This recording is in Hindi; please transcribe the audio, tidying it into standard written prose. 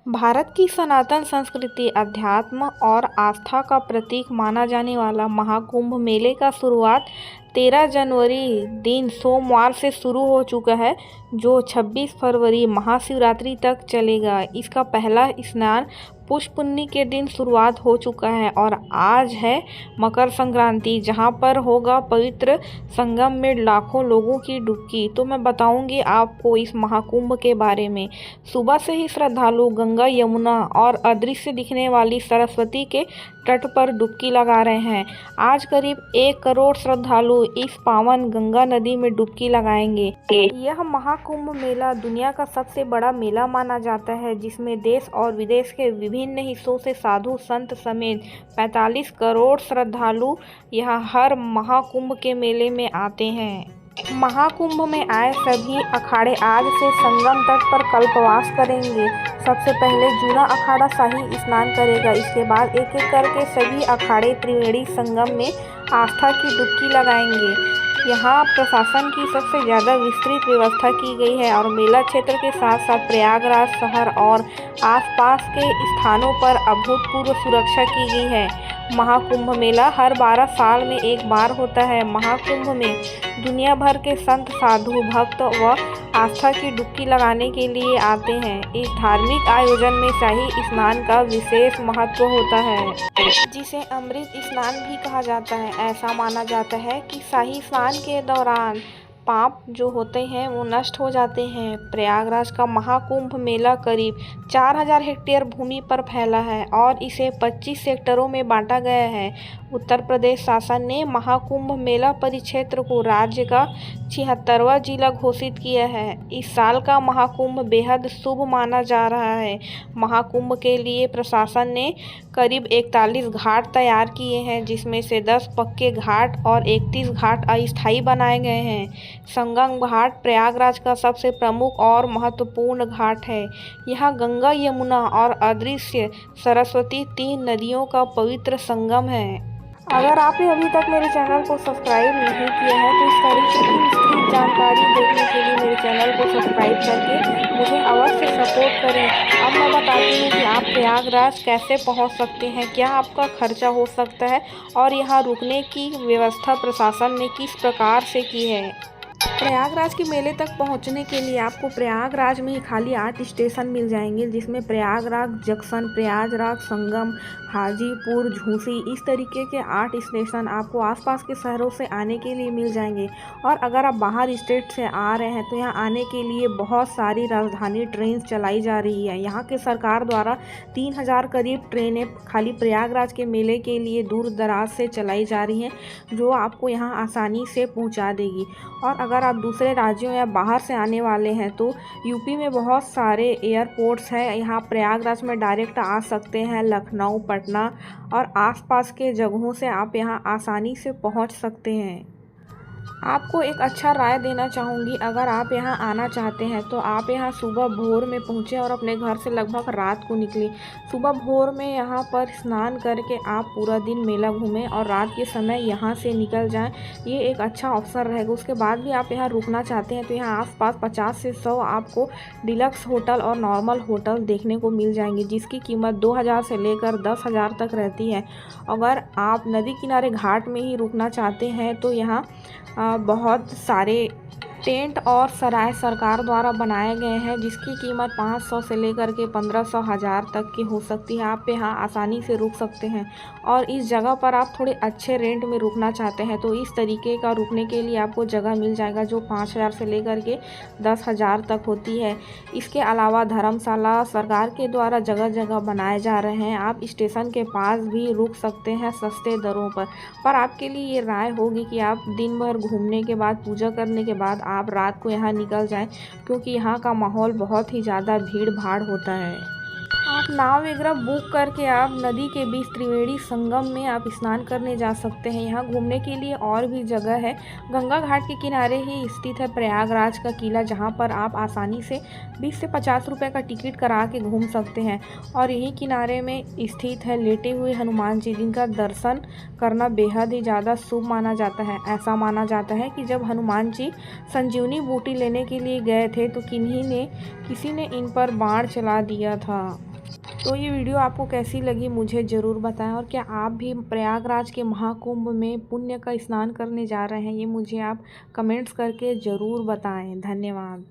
भारत की सनातन संस्कृति, अध्यात्म और आस्था का प्रतीक माना जाने वाला महाकुंभ मेले का शुरुआत 13 जनवरी दिन सोमवार से शुरू हो चुका है, जो 26 फरवरी महाशिवरात्रि तक चलेगा। इसका पहला स्नान पुष्य के दिन शुरुआत हो चुका है और आज है मकर संक्रांति, जहां पर होगा पवित्र संगम में लाखों लोगों की डुबकी। तो मैं बताऊंगी आपको इस महाकुंभ के बारे में। सुबह से ही श्रद्धालु गंगा, यमुना और अदृश्य दिखने वाली सरस्वती के तट पर डुबकी लगा रहे हैं। आज करीब 1 करोड़ श्रद्धालु इस पावन गंगा नदी में डुबकी लगाएंगे। यह महाकुंभ मेला दुनिया का सबसे बड़ा मेला माना जाता है, जिसमें देश और विदेश के विभिन्न हिस्सों से साधु संत समेत 45 करोड़ श्रद्धालु यहाँ हर महाकुंभ के मेले में आते हैं। महाकुंभ में आए सभी अखाड़े आज से संगम तट पर कल्पवास करेंगे। सबसे पहले जूना अखाड़ा शाही स्नान करेगा। इसके बाद एक एक करके सभी अखाड़े त्रिवेणी संगम में आस्था की डुबकी लगाएंगे। यहाँ प्रशासन की सबसे ज़्यादा विस्तृत व्यवस्था की गई है और मेला क्षेत्र के साथ साथ प्रयागराज शहर और आसपास के स्थानों पर अभूतपूर्व सुरक्षा की गई है। महाकुंभ मेला हर 12 साल में एक बार होता है। महाकुंभ में दुनिया भर के संत, साधु, भक्त व आस्था की डुबकी लगाने के लिए आते हैं। इस धार्मिक आयोजन में शाही स्नान का विशेष महत्व होता है, जिसे अमृत स्नान भी कहा जाता है। ऐसा माना जाता है कि शाही स्नान के दौरान पाप जो होते हैं वो नष्ट हो जाते हैं। प्रयागराज का महाकुंभ मेला करीब 4000 हेक्टेयर भूमि पर फैला है और इसे 25 सेक्टरों में बांटा गया है। उत्तर प्रदेश शासन ने महाकुंभ मेला परिक्षेत्र को राज्य का 76वां जिला घोषित किया है। इस साल का महाकुंभ बेहद शुभ माना जा रहा है। महाकुंभ के लिए प्रशासन ने करीब 41 घाट तैयार किए हैं, जिसमें से 10 पक्के घाट और 31 घाट अस्थायी बनाए गए हैं। संगम घाट प्रयागराज का सबसे प्रमुख और महत्वपूर्ण घाट है। यहाँ गंगा, यमुना और अदृश्य सरस्वती 3 नदियों का पवित्र संगम है। अगर आपने अभी तक मेरे चैनल को सब्सक्राइब नहीं किया है तो इस तरीके की विस्तृत जानकारी देखने के लिए मेरे चैनल को सब्सक्राइब करके मुझे अवश्य सपोर्ट करें। अब मैं बताती हूँ कि आप प्रयागराज कैसे पहुँच सकते हैं, क्या आपका खर्चा हो सकता है और यहाँ रुकने की व्यवस्था प्रशासन ने किस प्रकार से की है। प्रयागराज के मेले तक पहुंचने के लिए आपको प्रयागराज में ही खाली 8 स्टेशन मिल जाएंगे, जिसमें प्रयागराज जंक्शन, प्रयागराज संगम, हाजीपुर, झूसी, इस तरीके के 8 स्टेशन आपको आसपास के शहरों से आने के लिए मिल जाएंगे। और अगर आप बाहर स्टेट से आ रहे हैं तो यहाँ आने के लिए बहुत सारी राजधानी ट्रेन चलाई जा रही है। यहाँ के सरकार द्वारा 3000 करीब ट्रेनें खाली प्रयागराज के मेले के लिए दूर दराज से चलाई जा रही हैं, जो आपको यहाँ आसानी से पहुँचा देगी। और अगर आप दूसरे राज्यों या बाहर से आने वाले हैं तो यूपी में बहुत सारे एयरपोर्ट्स हैं। यहाँ प्रयागराज में डायरेक्ट आ सकते हैं। लखनऊ, पटना और आसपास के जगहों से आप यहाँ आसानी से पहुँच सकते हैं। आपको एक अच्छा राय देना चाहूँगी, अगर आप यहाँ आना चाहते हैं तो आप यहाँ सुबह भोर में पहुँचें और अपने घर से लगभग रात को निकलें। सुबह भोर में यहाँ पर स्नान करके आप पूरा दिन मेला घूमें और रात के समय यहाँ से निकल जाएं। ये एक अच्छा अवसर रहेगा। उसके बाद भी आप यहाँ रुकना चाहते हैं तो यहाँ आसपास 50 से 100 आपको डिलक्स होटल और नॉर्मल होटल देखने को मिल जाएंगे, जिसकी कीमत 2000 से लेकर 10,000 तक रहती है। अगर आप नदी किनारे घाट में ही रुकना चाहते हैं तो यहाँ बहुत सारे टेंट और सराय सरकार द्वारा बनाए गए हैं, जिसकी कीमत 500 से लेकर के 1500 1000 तक की हो सकती है। आप यहाँ आसानी से रुक सकते हैं। और इस जगह पर आप थोड़े अच्छे रेंट में रुकना चाहते हैं तो इस तरीके का रुकने के लिए आपको जगह मिल जाएगा, जो 5000 से लेकर के 10,000 तक होती है। इसके अलावा धर्मशाला सरकार के द्वारा जगह जगह बनाए जा रहे हैं। आप स्टेशन के पास भी रुक सकते हैं सस्ते दरों पर आपके लिए ये राय होगी कि आप दिन भर घूमने के बाद, पूजा करने के बाद आप रात को यहाँ निकल जाएं, क्योंकि यहाँ का माहौल बहुत ही ज़्यादा भीड़ भाड़ होता है। आप नाव वगैरह बुक करके आप नदी के बीच त्रिवेणी संगम में आप स्नान करने जा सकते हैं। यहाँ घूमने के लिए और भी जगह है। गंगा घाट के किनारे ही स्थित है प्रयागराज का किला, जहाँ पर आप आसानी से 20 से 50 रुपए का टिकट करा के घूम सकते हैं। और यही किनारे में स्थित है लेटे हुए हनुमान जी, जिनका दर्शन करना बेहद ही ज़्यादा शुभ माना जाता है। ऐसा माना जाता है कि जब हनुमान जी संजीवनी बूटी लेने के लिए गए थे तो किसी ने इन पर बाण चला दिया था। तो ये वीडियो आपको कैसी लगी मुझे ज़रूर बताएं, और क्या आप भी प्रयागराज के महाकुंभ में पुण्य का स्नान करने जा रहे हैं, ये मुझे आप कमेंट्स करके ज़रूर बताएं। धन्यवाद।